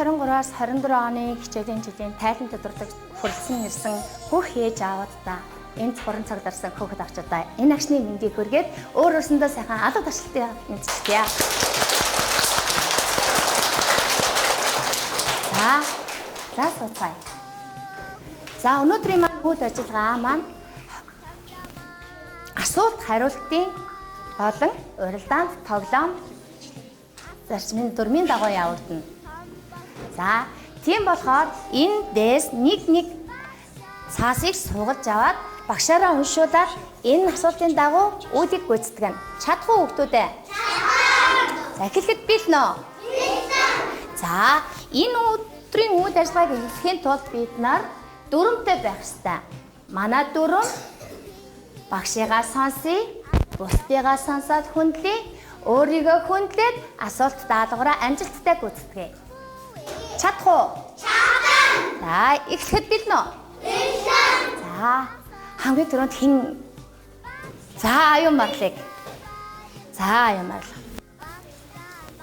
2023-аас 24 оны хичээлийн жилийн тайлан төдөрдөг хүрэлцэн ирсэн бүх ээж аавуудаа энэ цорын цагт арсан хүүхэд авчудаа энэ агшны мэндийг хүргээд өөр өөрсөндөө сайхан алга ташлтыг мэдчихье. За сууцгаая. За өнөөдрийн маань үйл ажиллагаа маань асуулт хариултын болон урилдаанд тоглоом зарчмын дүрмийн дагуу явагдана. За тийм болохоор энэ дээс нэг цаасыг суулгаж аваад багшаараа уншуулаад энэ асуултын дагуу үүдийг гүйцэтгэн. Чадах уу хүүхдүүдээ? За эхлэхэд бэлнэ үү? За энэ өдрийн үйл ажиллагааг эхлэхийн тулд бид нар дүрмтэй байх ёстой. Манай дүрм багшигаа сонсъё, бусдыгаа сонсоод хүндлэе, өөрийгөө хүндлээд асуулт даалгавраа амжилттай гүйцэтгэе. Чадах уу? Чадна. За эхлэхэд бэлнэ үү? Бэлнэ. За хамгийн түрүүнд хэн? За аюун марлыг. За аюун марлаа.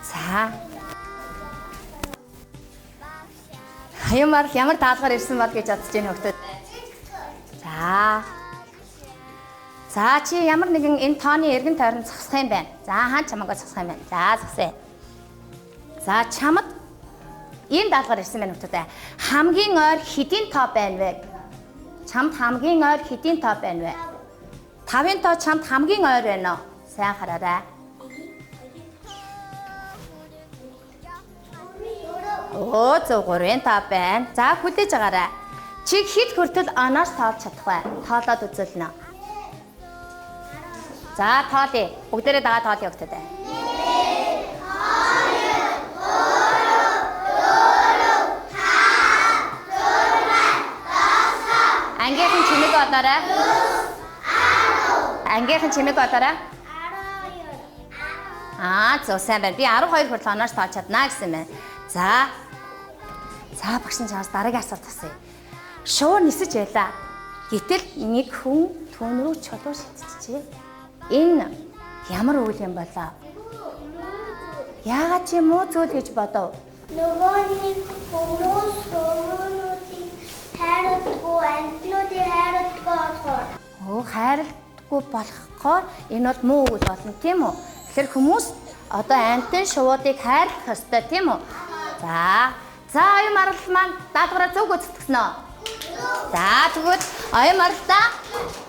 За аюун марл ямар даалгаар ирсэн бол гэж бодож байна хөлтөд. За чи ямар нэгэн энэ тооны эргэн тойронд зогсох юм байна. За хаан чамаагаа зогсох юм байна. За зогсъё. За чамд ийм даалгаар ирсэн байна хөлтөд. Хамгийн ойр хэдийн тоо байна вэ? Чамд хамгийн ойр хэдийн тоо байна вэ? 5-ын тоо чамд хамгийн ойр байна уу? Сайн хараарай. Оо 103-ын тоо байна. За хүлээж агаарай. Чи хэд хүртэл оноос тоолж чадах вэ? Тоолоод үзүүлнэ. За тоолъё. Бүгдээрээ дагаа тоолъё хөлтөд. 1 Ангийнхан чимээг олоорой. Ангийнхан чимээг олоорой. 12. Зөв сайн байна. Би 12 хүртэл оноос тоолж чаднаа гэсэн байна. За багш нь чамаас дараагийн асуулт асууя. Шуур нисэж байлаа. Гэтэл нэг хүн түүн рүү чулуу шидчихжээ. Энэ ямар үйл юм болоо? Яагаад чи муу зүйл гэж бодов? Нөгөө нэг хүмүүс хүмүүстийг хайрладгүй, амьтнуудыг хайрладгүй болохоор. Хайрладгүй болохоор энэ бол муу үйл болно тийм үү? Тэгэхээр хүмүүс одоо амьтан шуудыг хайрлах ёстой тийм үү? За аюун марл маань даалгавраа зөв гүйцэтгсэн үү? За тэгвэл аюун марлаа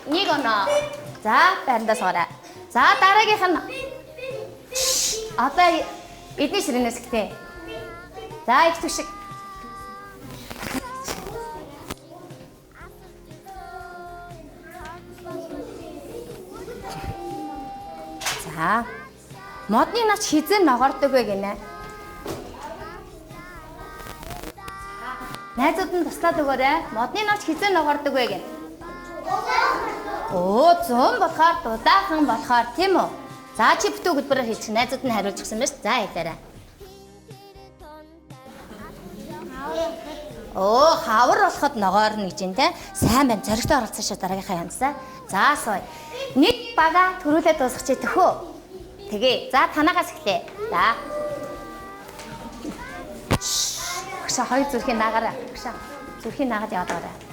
1 оноо. За байрандаа суугаа. За дараагийнх нь одоо эдний ширээнээс ихтэй. За их түшиг. За модны навч хизээ ногоордог вэ гинэ? Найзууд нь туслаад өгөөрэй. Модны навч хизээ ногоордог вэ гинэ? Оо 100 болохоор дудаахан болохоор тийм үү? За чи бүтэн хөтөлбөрөөр хийчих. Найзууд нь хариулж өгсөн байна ш. За хэлээрэй. Оо хавар болоход ногоорно гэж юм те. Сайн байна. Зоригтой оролцсон шүү дараагийнхаа янзаа. За сууя. Нэг бага төрүүлээд дуусгачих төхөө. Тэгээ. За танаагаас эхлэе. За. Багшаа хоёр зүрхийг наагаарай. Багшаа зүрхийг наагаад яваад байгаарай.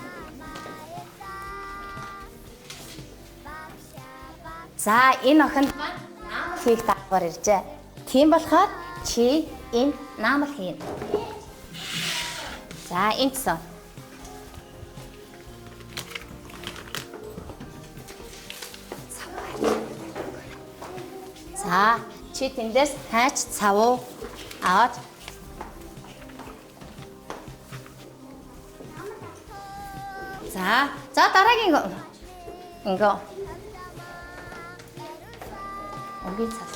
За энэ охинд наамал хийх даалгавар иржээ. Тийм болохоор чи энэ наамал хийнэ. За энэ цаа. За чи тэндээс хайч цавуу аваад. За дараагийн ингээ. Өнгийн цаас.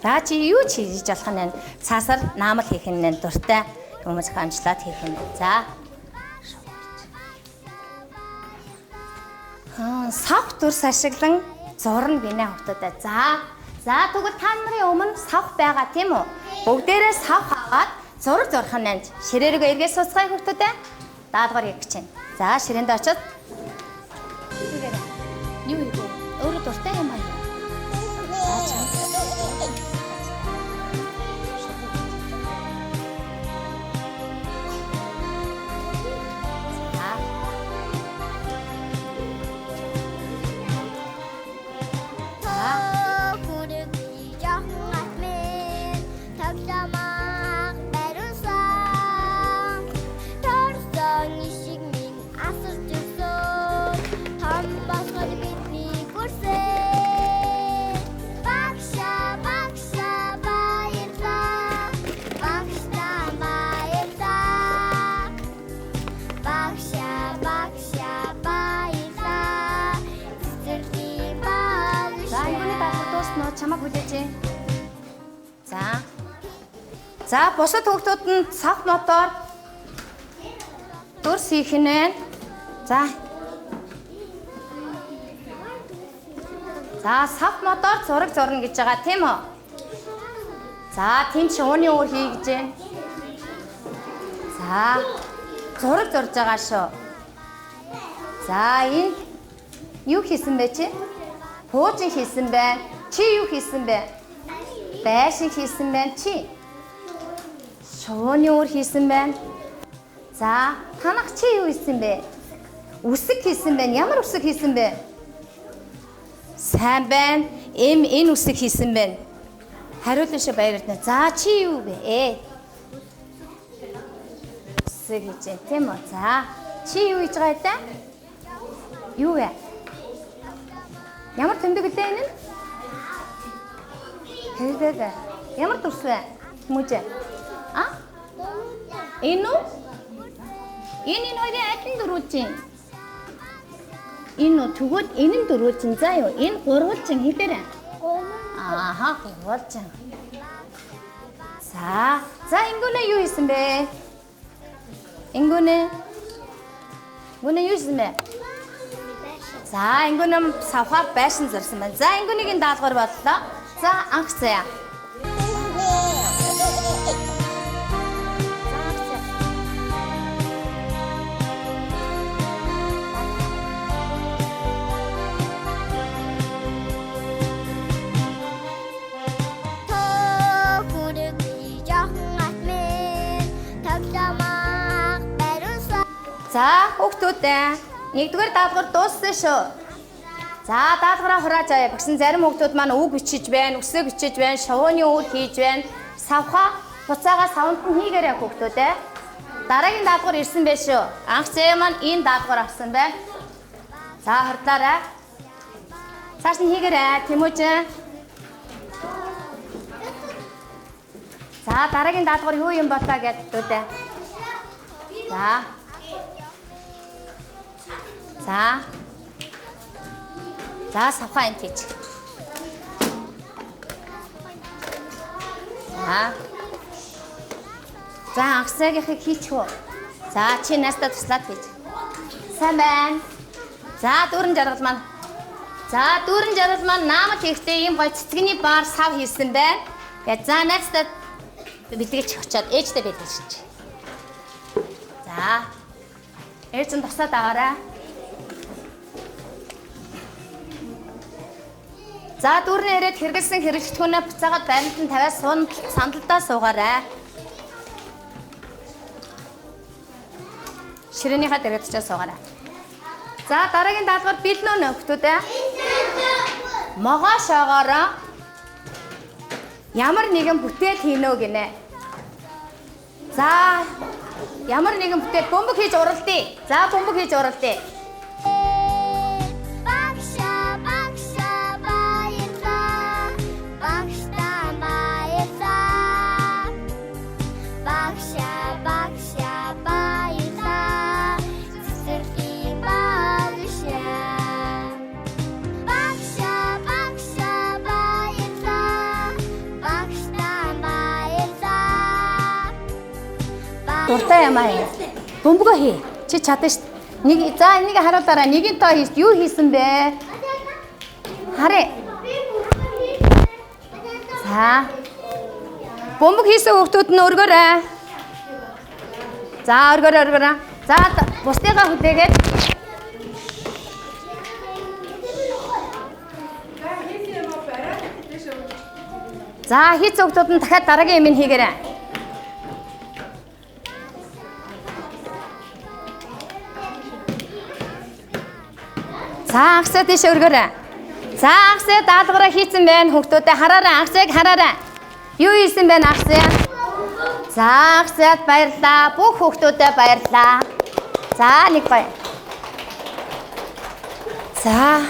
За чи юу ч хийж болох нь цаасаар наамал хийх нь дуртай хүмүүс амжилтад хийх юм. За. Савх дүрс ашиглан зурна гинэ хөвтөдөө. За тэгвэл та нарын өмнө савх байгаа тийм үү? Бүгдээрээ савх аваад зураг зурх нь ширээрээ эргээс суцгаая хөвтөдөө. Даалгавар хийх гэж байна. За ширээнд очиод. Юу юу? Өөрөө дуртай юм аа. За чам. чамайг хүлээж. За. За, бусад хүүхдүүд нь сав мотор дурс хийх нь байна. За. За, сав мотор зураг зурна гэж байгаа тийм үү? За, тийм ч ууны өөр хий гэж байна. За, зураг зурж байгаа шүү. За, энэ юу хийсэн бэ чи? Пуужин хийсэн байна. Чи юу хийсэн бэ? Байшин хийсэн байна чи. Шууны өөр хийсэн байна. За, танах чи юу хийсэн бэ? Үсэг хийсэн байна. Ямар үсэг хийсэн бэ? Сайн байна. Энэ үсэг хийсэн байна. Хариулт баярлалаа. За, чи юу бэ? Үсэг хийж байна тийм үү? За, чи юу хийж байгаа даа? Юу вэ? Ямар тэмдэг лээ энэ? Хэвдээ. Ямар тус вэ? Мужи. А? Энэ үү? Энэ хоёрын адил дөрвөлжин. Энэ тэгвэл энэ нь дөрвөлжин заа юу? Энэ гурвалжин хэдэрэ? Ааха, гурвалжин. За, ингүүнэ юу хийсэн бэ? Ингүүнэ юу хийсэн бэ? За, ингүүнэ савхаар байшин зарсан байна. За, ингүүнийг даалгавар боллоо. За, анх заяа. За, хүүхдүүдээ нэгдүгээр даалгавар дууссан шүү. За, даалгавраа хурааж авъя. Багш зарим хүүхдүүд маань үг бичиж байна, үсэг бичиж байна, шувууны өөр хийж байна. Савха буцаага савнд нь хийгээрэй хүүхдүүдээ. Дараагийн даалгавар ирсэн байх шүү. Анх зээ маань энэ даалгавар авсан байна. За, хурдлаарай. Цааш нь хийгээрэй, Тэмүүжин. За, дараагийн даалгавар юу юм болоо гэдэгтүүдээ. За, савхаа энэ хийж. За, анхсаагийнхыг хийчихв. За, чи настаа туслаад хийж. Сайн байна. За, дүүрэн жаргал маань. Наамд хийхдээ ийм гоё цэцгэний баар сав хийсэн байна. За, настаа бэлгэлж очиод ээжтэй бэлгэлж. За. Ээж нь тусаад аваарай. За, дүүрэн ирээд хэрэгэлсэн хэрэглэгдэхүүнээ буцаагаад баримт нь тавиад сандалдаа суугаарай. Ширээнийхаа дэргэдчээ суугаарай. За, дараагийн даалгавар бэлнөө нөхдөдөө. Могоошоогоороо ямар нэгэн бүтээл хийнө гинэ. За, ямар нэгэн бүтээл бөмбөг хийж уралдъя. За, бөмбөг хийж уралдъя. Дуртай юм аа. Бөмбөгөө хий. Чи чадна шүү дээ. За, энийг харуулаарай. Нэгэн тоо хийс. Юу хийсэн бэ? Харъя. За. Бөмбөг хийсэн хүүхдүүд нь өргөөрэй. За, өргөөрэй. За, бусдыгаа хүлээгээд. За, хийц хүүхдүүд нь дахиад дараагийн юм хийгээрэй. За, анхсаа тийш өргөөрэй. За, анхсаа даалгавраа хийсэн байна. Хүүхдүүдээ хараарай. Анхсааг хараарай. Юу хийсэн бэ анхсаа? За, анхсаад баярлаа. Бүх хүүхдүүдээ баярлаа. За, нэг бай. За,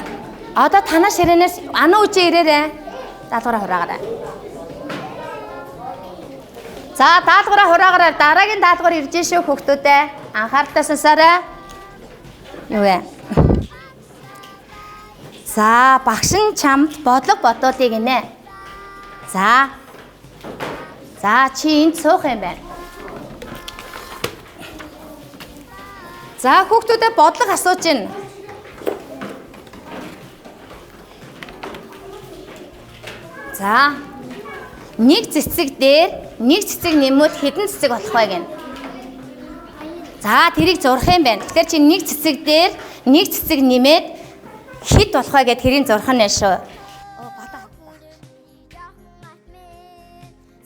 одоо танаа ширээнээс ануу үжи ирээрэй. Даалгавраа хураагаарай. За, даалгавраа хураагаарай. Дараагийн даалгавар ирж шүү хүүхдүүдээ. Анхааралтай сонсоорой. Юу вэ? За, багш нь чамд бодлого бодоодыг гинэ. За. За чи энд суух юм байна. За хүүхдүүдэд бодлого асууж байна. За. Нэг цэцэг дээр нэг цэцэг нэмвэл хэдэн цэцэг болох вэ гэнэ? За тэрийг зурх юм байна. Тэгэхээр чи нэг цэцэг дээр нэг цэцэг нэмээд хэд болох вэ гэд тэрийг зурх нь шүү.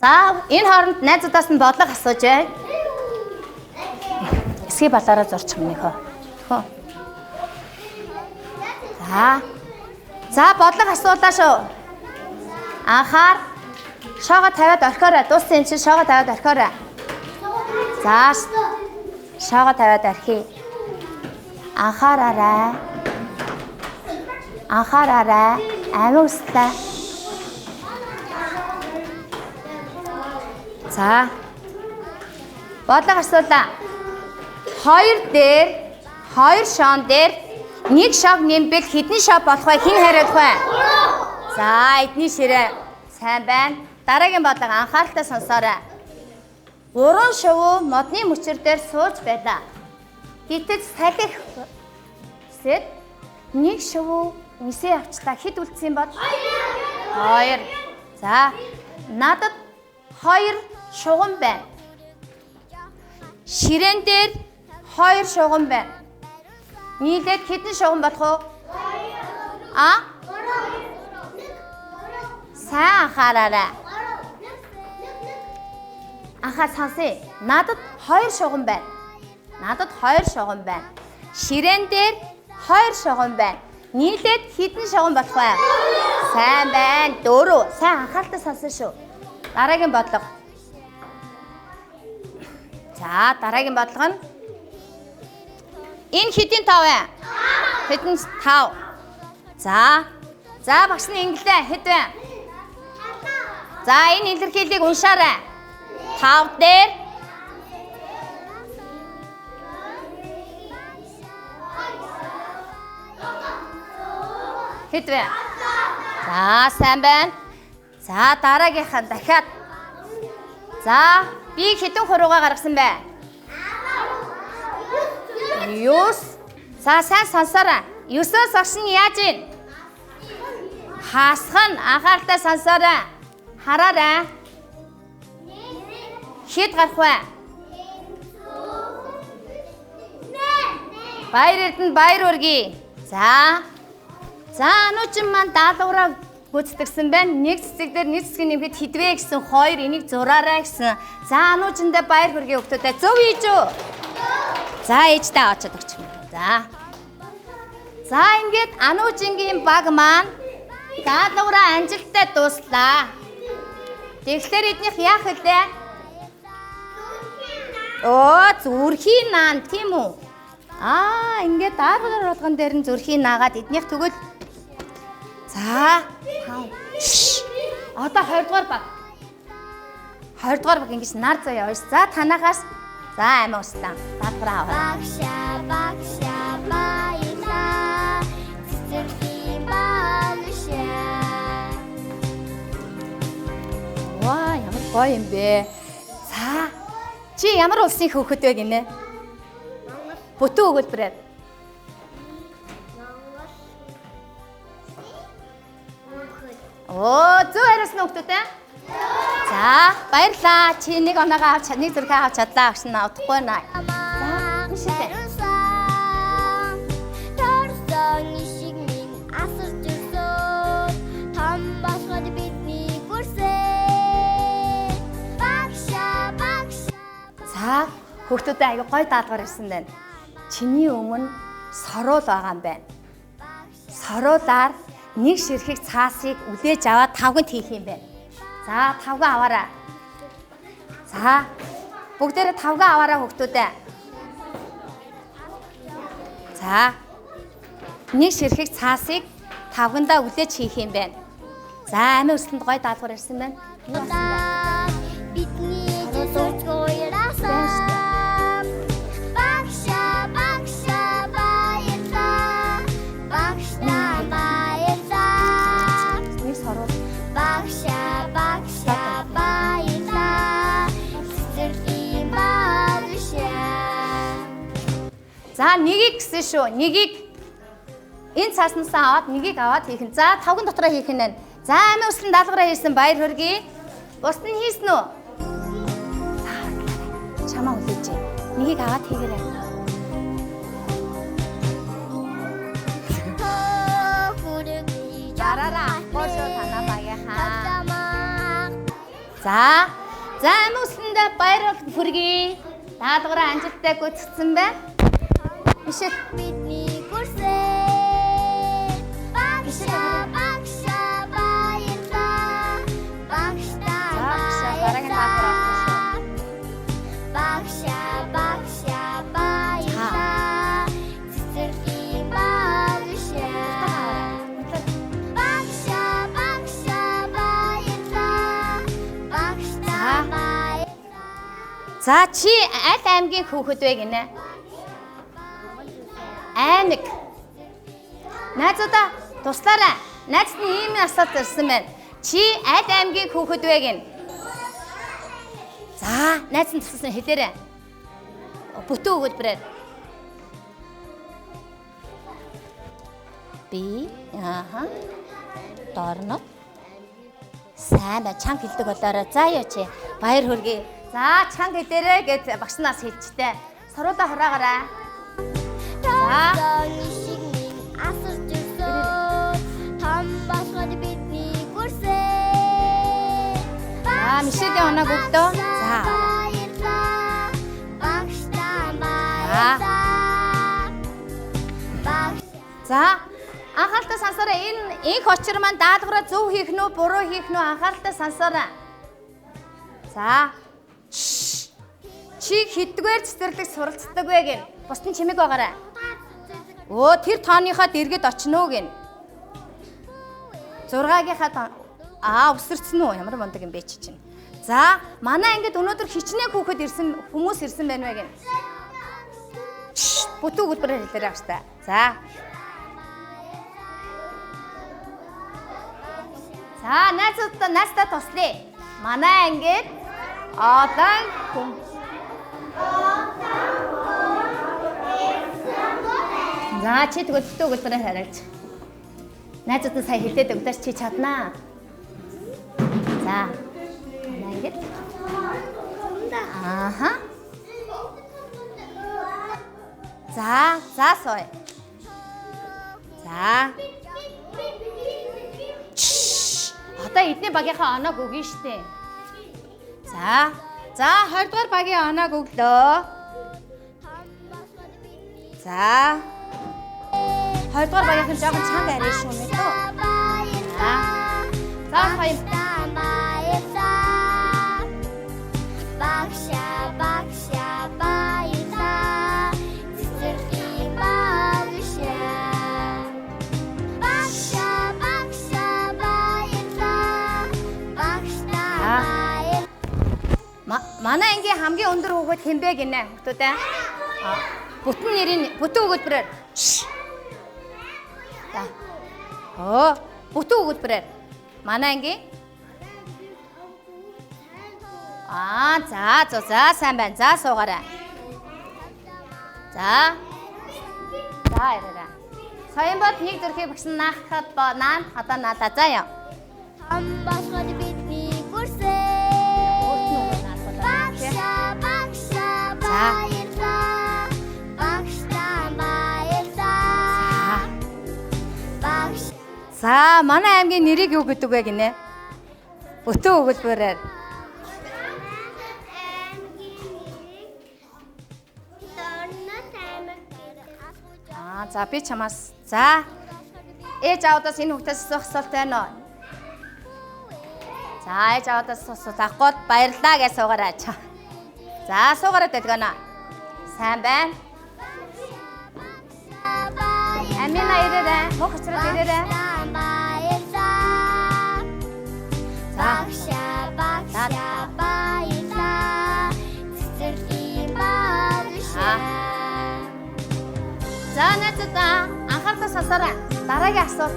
За энэ хооронд найзуудаас нь бодлого асууж бай. Эсхий балаараа зурчих юм нөхөө. За. За бодлого асуулаа шүү. Анхаар шоогоо тавиад орхиорой. Дууссан юм чи шоогоо тавиад орхиорой. За. Шоогоо тавиад орхий. Анхаараарай. Анхаараарай. Амин үстэй. За. Бодлого асуулаа. Хоёр шоон дээр нэг шог нэмбэл хэдэн шог болох вэ? Хэн хариулах вэ? За, эдний ширээ. Сайн байна. Дараагийн бодлого анхааралтай сонсоорой. 3 шувуу модны мөчөр дээр сууж байлаа. Гэтэл салхи хэсэд нэг шувуу нисээ авчлаа. Хэд үлдсэн бод? 2. За, надад 2 шугам байна. Ширээн дээр 2 шугам байна. Нийлээд хэдэн шугам болох вэ? 3. Сайн анхаараарай. Анхаар сонсъё. Надад 2 шугам байна. Надад 2 шугам байна. Ширээн дээр 2 шугам байна. Нийлээд хэдэн шугам болох вэ? Сайн байна. 4. Сайн анхааралтай сонсон шүү. Дараагийн бодлого. За, дараагийн бодлого нь энэ хэдийн 5 вэ? Хэдэн 5. За. За, багш нь инглээ. Хэд вэ? За, энэ илэрхийллийг уншаарай. 5 дээр хэд вэ? За, сайн байна. За, дараагийнхаа дахиад. За, би хэдэн хуруугаа гаргасан бэ? 9. За, сайн сонсоорой. 9-оос багш нь яаж ийн? Хасах нь анхааралтай сонсоорой. Хараарай. Хэд гарах вэ? Баяр эрдэнэ баяр үргэе. За. За, ануучин маань даалгавраа гүйцэтгэсэн байна. Нэг цэцэг дээр нэг цэцэг нэмэхэд хэдвэ гэсэн 2 энийг зураарай гэсэн. За, ануучиндээ баяр хүргэе хүүхдүүдээ. Зөв хийж үү? За, ээжтэй аваад өгч юм. За. За, ингээд ануучингийн баг маань даалгавраа амжилттай дууслаа. Тэгэхээр эднийх яах вүлээ? Зүрхийн наан тийм үү? Ингээд даалгавар болгон дээр нь зүрхийн наагаад эднийх тэгвэл за. Одоо 20 дугаар баг. 20 дугаар баг ингэж нар заяа ууш. За, танахаас за амиа устаа. Даалгавраа аваа. Багша баялаа. Цэцэрхийн багшаа. Ваа, ямар гоё юм бэ. За. Чи ямар улсын хөвгөт вэ гинэ? Бүтэн өгүүлбэрээр. Зөв хариулсан хүүхдүүдээ. За, баярлалаа. Чи нэг оноогоо авч нэг зүрхээ авч чадлаа. Агш нь авахгүй наа. За, шилээ. Торсон ишиг минь асарч өсөө. Том болоход бидний гүрсээ. Багша. За, хүүхдүүдээ аягүй гоё даалгавар ирсэн байна. Чиний өмнө соруул байгаа юм байна. Соруулаар нэг ширхэг цаасыг үлээж аваад тавганд хийх юм байна. За, тавгаа аваарай. За, бүгдээрээ тавгаа аваарай хүүхдүүдээ. За, нэг ширхэг цаасыг тавгандаа үлээж хийх юм байна. За, амийн өсөлтөнд гоё даалгавар ирсэн байна. Бидний зөвсөж гоёрасаа. Багша баярлаа. Багш баярлаа. Нэг соруу. Багша За нэгийг гэсэн шүү. Нэгийг энэ цааснасаа аваад нэгийг аваад хийх нь. За тавган дотроо хийх нь. За амин өслөн даалгараа хийсэн баяр хүргэе. Бусд нь хийсэн үү? За чамаа үлээж. Нэгийг аваад хийгээрэй. Дараараа гошоо танаа багийнхаа. За амин өслөндөө баяр хүргэе. Даалгараа амжилттай гүйцэтгэсэн байна. Бишээ бидний хүрсэн багшаа баярлаа багшаа дараагийн даалгавар багшаа баярлаа цэцэрлэгийн багшаа баярлаа За чи аль аймгийн хүүхэд вэ гинэ? Аймаг. Найзуудаа туслаарай. Найзд нь ийм асуулт ирсэн байна. Чи аль аймгийн хүүхэд вэ гин? За, найз нь туссан хэлээрэй. Бүтэн өгүүлбэрээр. Би дорнод сайн бай чанга хэлдэг болоорой. За яа чи баяр хүргэе. За чанга хэлээрэй гэж багшнаас хэлжтэй. Соруудаа хураагаарай. шиг минь асарч ирсэн том болоход бидний хүрсэн Мишелийн оног өгдөө. За. За анхааралтай сансараа энэ инх очир маань даалгавраа зөв хийх нь үү буруу хийх нь үү анхааралтай сансараа. За. Чи хэдгээр цэцэрлэг суралцдаг вэ гин? Бусд нь чимэг байгаарай. Өө тэр тооныхоо дэргэд очно уу гин. 6-гийнхаа өсөрцөн үү? Ямар мундаг юм бэ чи чинь. За, манай ангид өнөөдөр хичнээн хүүхэд ирсэн хүмүүс ирсэн байна вэ гин. Бүтэн өгүүлбэрээр хэлээрэй авчтай. За. За, найзтай туслая. Манай ангид олон хүн За чи тэгвэл бүтэн өгүүлбэрээр хариулж. Найзууд нь сая хэлээд өгдөөс чи чаднаа. За. Манай ингэж. Ааха. За сой. За. Одоо эдний багийнхаа оноог өгнө штэ. За 20 дугаар багийн оноог өглөө. За 20 дугаар багийнхан жоохон чанга арай шүү мэ тоо. За хоёр. Багшаа баярлаа. Цэцэрлэгийн багшаа. Багшаа баярлаа. Багшаа. Манай ангийн хамгийн өндөр хүүхэд хэн бэ гинэ хүүхдүүд аа. Бүтэн нэрийн бүтэн өгүүлбэрээр. За. Бүтэн өгүүлбэрээр. Манай ангийн за сайн байна. За суугаарай. За яраарай. Соёнбод нэг зүрхийг багсан наахад наан хадаа наадаа заяа. Амбасгад бидний хүрсэн. Багшаа баярлаа. Багшаа баярлаа. За манай аймгийн нэрийг юу гэдэг вэ гинэ? Бүтэн өгүүлбэрээр. За би чамаас за ээж аавдаас энэ хүүхдээс асуулт байна уу? За ээж аавдаас асуулт авахгүй баярлаа гэж суугаарай. За суугаарай дэлгэнэ. Сайн байна. Амина ирээрэй. Мөх очроод ирээрэй. Багшаа баярлаа. Цэцэрлэгийн багшаа. За найзуудаа анхаарал сансараа. Дараагийн асуулт.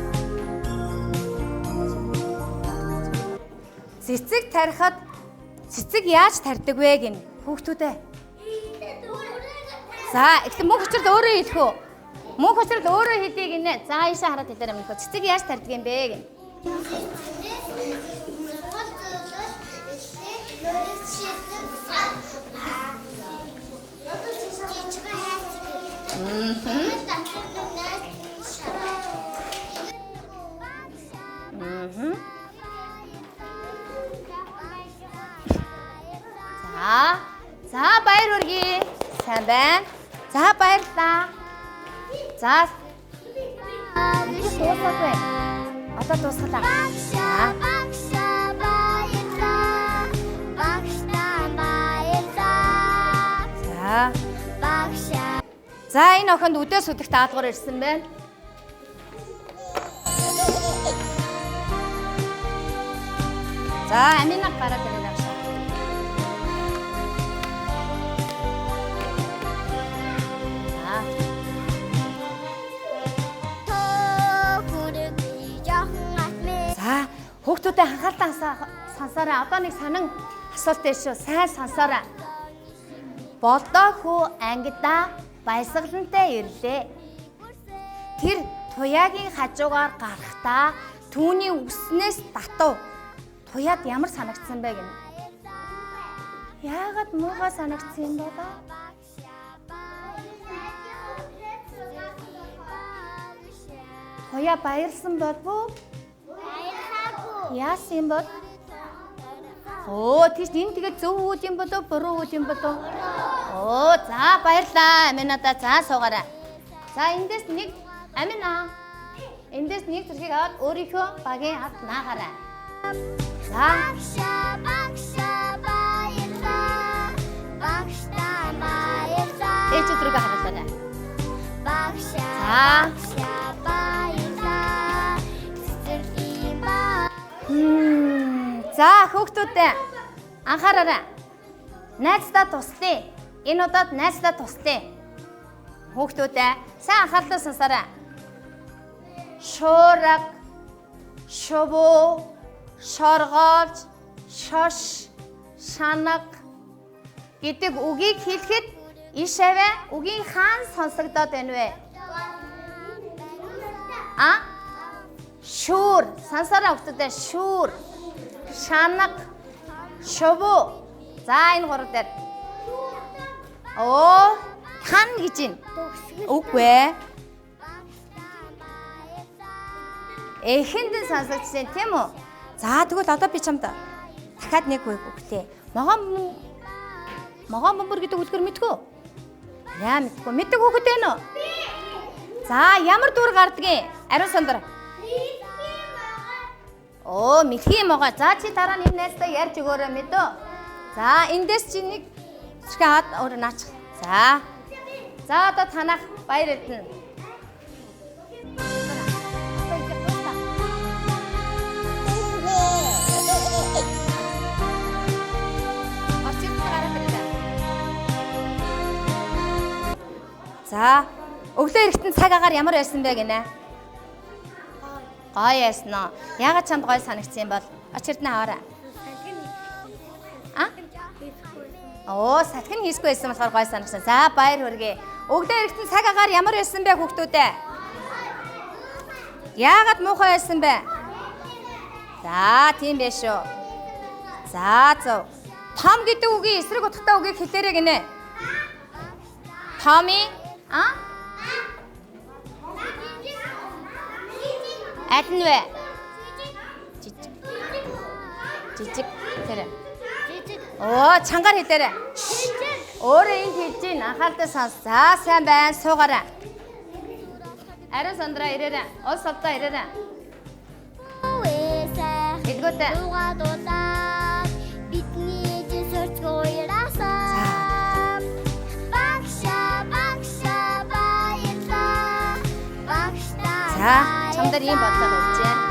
Цэцэг тарихад цэцэг яаж тарьдаг вэ гин хүүхдүүдээ? За, ихтэй мөнх учрал өөрөө хэлэх үү? Мөнх учрал өөрөө хэлье гинэ. За, ийшээ хараад хэлээрэй мөнх. Цэцэг яаж тарьдаг юм бэ гин. За баяр хүргэе. Сайн байна. За баярлалаа. За. Дуусах вэ? Одоо дуусгалаа. За энэ охинд үдээс үдэх даалгавар ирсэн байна. За амина гараад ирэх авшаа. За хүүхдүүдэд анхаалтан сонсоорой. Одоо нэг сонин асуулт дээр шүү. Сайн сонсоорой. Болдоо хүү ангидаа баясгалантай ирлээ. Тэр туяагийн хажуугаар гарахдаа түүний үснээс татав. Туяад ямар санагдсан бэ гэнэ? Яагаад муухай санагдсан юм болоо? Туяа баярлсан болов? Баярлаагүй. Яасан юм бол? Оо, тийш энэ тэгээ зөв үг юм болов, буруу үг юм болов? Оо, за баярлаа. Аминада за суугаарай. За эндээс нэг амина. Эндээс нэг зэргийг аваад өөрийнхөө багийн хад наагаарай. За. Ээж өдрөг харагдана. За хүүхдүүдээ анхаараарай. Найздаа туслая. Энэ удаад найздаа туслая. Хүүхдүүдээ сайн анхаарлаа сонсоорой. Шуураг, шувуу, шоргоолж, шош, шанаг гэдэг үгийг хэлэхэд ишэвэ үгийн хаан сонсогдоод байна вэ? Шүүр, сансараа хүүхдүүдээ шүүр, шанаг, шувуу. За энэ гурав дээр. Оо, хан гэж юм. Үгүй ээ. Эхэнд сонсогдсон тийм үү? За тэгвэл одоо би чамд дахиад нэг үг өгтээ. Могоон бөмбөр гэдэг үлгэр мэдгүй? Яа мэдгүй. Мэддэг хүүхэд байна уу? За ямар дүр гардгийг? Ариун сандар. Оо, мэдхий могоо. За чи дараа нь энэ найзтай ярьж өгөөрэй мэдөө. За эндээс чи нэг зэрэг аваад өөр наачих. За. За одоо танах баяр эрдэнэ. За, өглөө эрэхтэн цаг агаар ямар байсан бэ гинэ? Гоё яасан уу? Яагаад чамд гоё санагдсан юм бол? Очирднэ аваарай. Оо, сатгын хийсгүй байсан болохоор гоё санагдсан. За, баяр хүргэе. Өглөө эрэхтэн цаг агаар ямар байсан бэ хүүхдүүдээ? Яагаад муухай байсан бэ? За, тийм байх шүү. За, зөв. Том гэдэг үгийн эсрэг утгатай үгийг хэлээрэй гинэ. Томи Аль нь вэ? Жижиг. Тэр. Оо, чангаар хэлээрэй. Өөрөө энд хэлж гин анхаалтаа сонс. За, сайн байна. Суугаарай. Ариун сандраа ирээрэй. Ус авдаа ирээрэй. Эдгүүтээ. Бидний дэсэрч гоёрасаа. За, чамдар ийм бодлого өгч байна.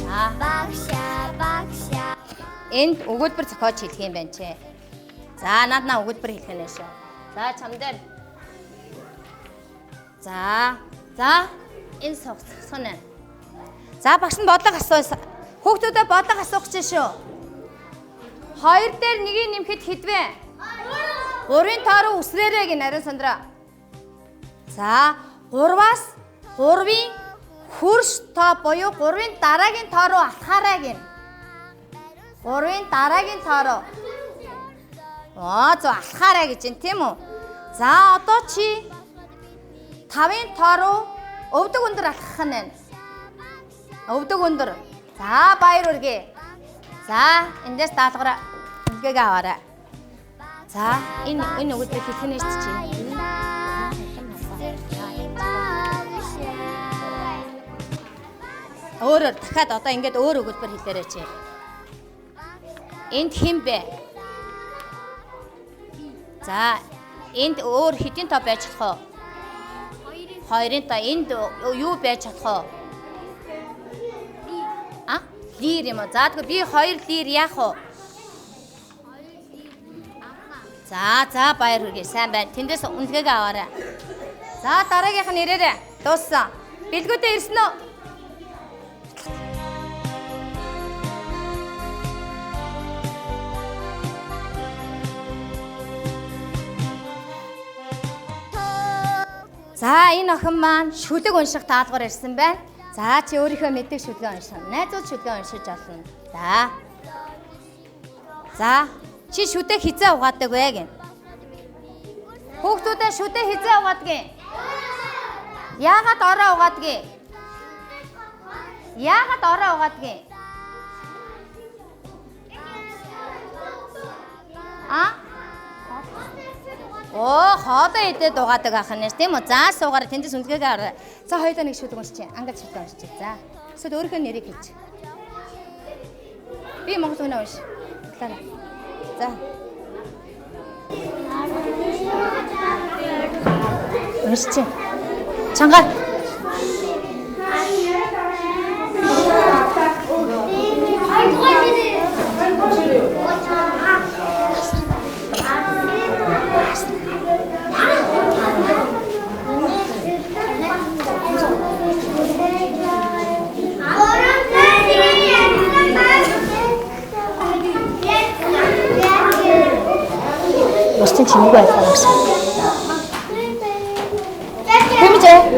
За. Энд өгүүлбэр зохиож хэлэх юм байна чи. За, наднаа өгүүлбэр хэлэх нь шүү. За, чамдар. За, энэ согсгоно. За, багш нь бодлого асуусан. Хүүхдүүдэд бодлого асуух гэж шүү. 2 дээр нэгийг нэмэхэд хэдвэ? 3-ын тоо руу үсрээрэй гин ариун сандраа. За 3-аас 3-ын хөрш тоо буюу 3-ын дараагийн тоо руу алхаарай гин. 3-ын дараагийн тоо руу. Зөв алхаарай гэж байна тийм үү? За одоо чи 5-ын тоо руу өвдөг өндөр алхах нь байна. Өвдөг өндөр. За баяр үргээ. За эндээс даалгавраа үлгээгээ аваарай. За энэ өгүүлбэрийг хэлэх нь шүү дээ. Өөрөөр дахиад одоо ингээд өөр өгүүлбэр хэлээрэй чи. Энд хэн бэ? За энд өөр хэдийн тоо байж болох вэ? 2-ын тоо. Энд юу байж болох вэ? Лир юм уу? За тэгэхээр би 2 лир яах вэ? За баяр хүргэе. Сайн байна. Тэндээс үнэлгээгээ аваарай. За дараагийнх нь ирээрэй. Дууссан. Бэлгүүдээ ирсэн үү? За энэ охин маань шүлэг унших даалгавар ирсэн байна. За чи өөрийнхөө мэддэг шүлгээ уншина. Найзууд шүлгээ уншиж олно. За чи шүдээ хизээ угаадаг вэ гин. Хүүхдүүдээ шүдээ хизээ угаадаг. Яагаад ороо угаадаг? Яагаад ороо угаадаг? Хоолоо идээд угаадаг ах нь тийм үү? За суугаар тэндээс үнэлгээгээ аваа. За хоёулаа нэг шүлэг уншчих. Ангад шүлэг уншчих. За. Эсвэл өөрийнхөө нэрийг хэлчих. Би Монгол үнэ унш. За. Уншчих. Чанга. Босчин чимээгүй байлаа гэсэн.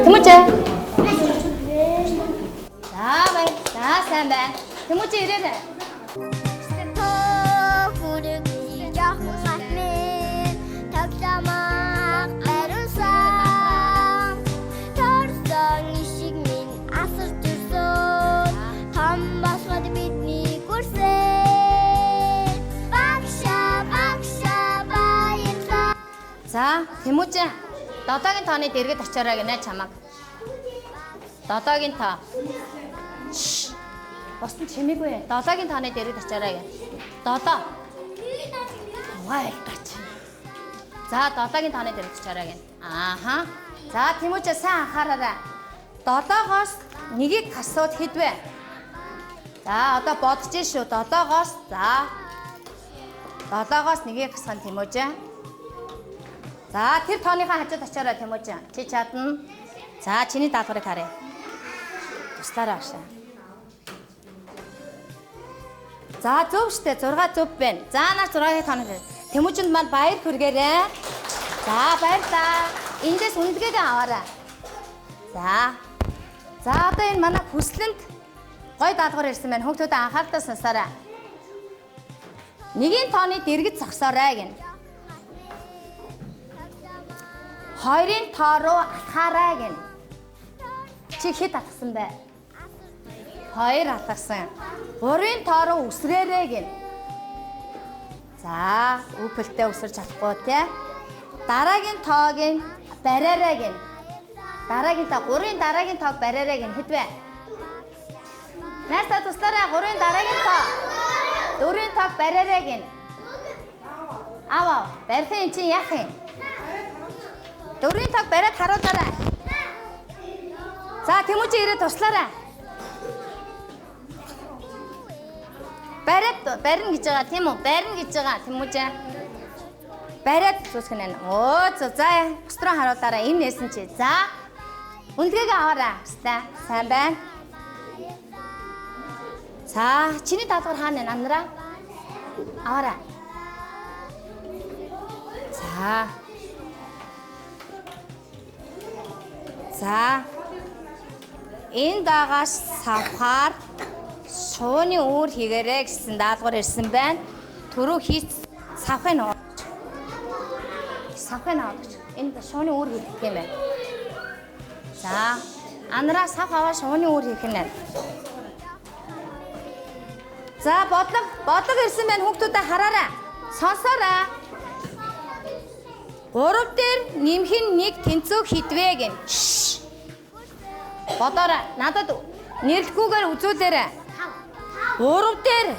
Тэмүүжээ. За бай. За сайн байна. Тэмүүжээ ирээрэй. За, Тэмүүжээ. Додоогийн тооны дэргэд очиорой гинэ чамаг. Додоогийн тоо. Босton чимээгүй. Додоогийн тооны дэргэд очиорой гинэ. Додоо. Вайлтач. За, додоогийн тооны дэргэд очиорой гинэ. Ааха. За, Тэмүүжээ сайн анхаараарай. Додоогоос нэгийг хасууд хэдвэ? За, одоо бодож шүү. Додоогоос нэгийг хасган Тэмүүжээ. За тэр тооныхаа хажууд очиорой Тэмүүжээ. Чи чадна. За чиний даалгаврыг харъя. Туслаарай ашаа. За зөв штэ 6 зөв байна. За наар 6-ийн тооны Тэмүүжэнд маань баяр хүргээрэй. За баярлаа. Эндээс үнэлгээгээ аваарай. За одоо энэ манай хүслэнд гой даалгавар ирсэн байна. Хүүхдүүд анхааралтай сонсоорой. Нэгийн тооны дэргэд зогсоорой гэнэ. 2-ын тоо руу алхаарай гэнэ. Чи хэд алхсан бэ? 2 алхсан. 3-ын тоо руу үсрээрэй гэнэ. За, үпэлтэй үсэрч чадахгүй те. Дараагийн тоог нь бариарай гэнэ. Дараагийн тоо 3-ын дараагийн тоог бариарай гэнэ. Хэд вэ? Найсаа туслаарай 3-ын дараагийн тоо. 4-ийн тоог бариарай гэнэ. Аваа, барих юм чи яах юм? 4-ийн тоог бариад харуулаарай. За Тэмүүжээ ирээд туслаарай. Барина гэж байгаа тийм үү? Барина гэж байгаа Тэмүүжээ. Бариад зүсгэн байна. За өстрөө харуулаарай. Энэ нээсэн чи. За үнэлгээгээ аваарай. Сайн байна. За чиний даалгавар хаана байна анараа? Аваарай. За За. Энэ дагаж савхаар шууны үүр хийгээрэй гэсэн даалгавар ирсэн байна. Түрүү хийц савхыг нь оож. Савхыг нь оож. Энэ шууны үүр хийх юм байна. За. Анараа сав аваа шууны үүр хийх нь. За бодлого ирсэн байна. Хүүхдүүдээ хараарай. Сонсоорой. 3 дээр нэмэх нь 1 тэнцүү хідвэ гин. Бодоорой. Надад нэрлэхгүйгээр үзүүлээрэй. 3 дээр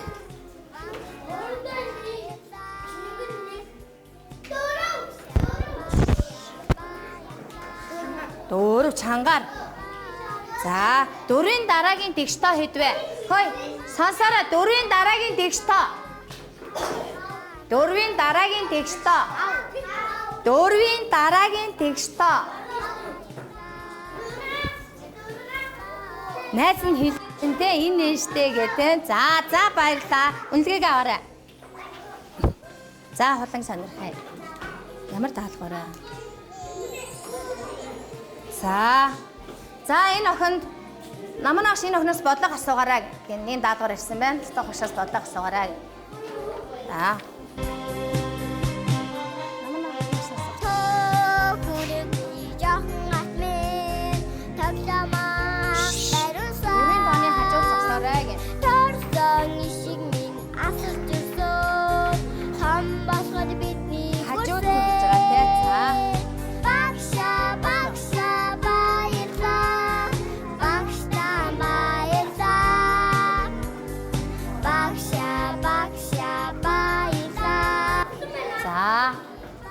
4 чангаар. За 4-ийн дараагийн тэгш тоо хэдвэ? Хөөе. Сонсоорой. 4-ийн дараагийн тэгш тоо. 4-ийн дараагийн тэгш тоо. 4-ийн дараагийн тэгш тоо. Найз нь хэлэнтэй энэ нээштэй гэдэг. За баярлаа. Үнэлгээгээ аваарай. За хулан сонирхай. Ямар даалгавар вэ? За энэ охинд намнаас энэ охиноос бодлого асуугаарай гэх нэг даалгавар ирсэн байна. Цэцэг хошоос бодлого асуугаарай. За.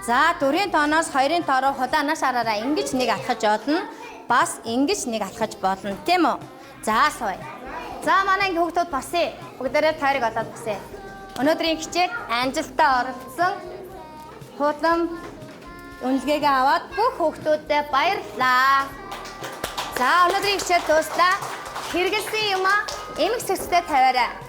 За 4-ийн тооноос 2-ийн тоо руу худаанаас хараараа ингэж нэг алхаж болно. Бас ингэж нэг алхаж болно, тийм үү? За сууя. За манай анги хүүхдүүд босъё. Бүгдээрээ тойрог олоод босъё. Өнөөдрийн хичээл амжилттай оролцсон. Хуудлан үнэлгээгээ аваад бүх хүүхдүүдэд баярлалаа. За өнөөдрийн хичээл дууслаа. Хэрэгэлсэн юм аа эмх цэцтэй тавиарай.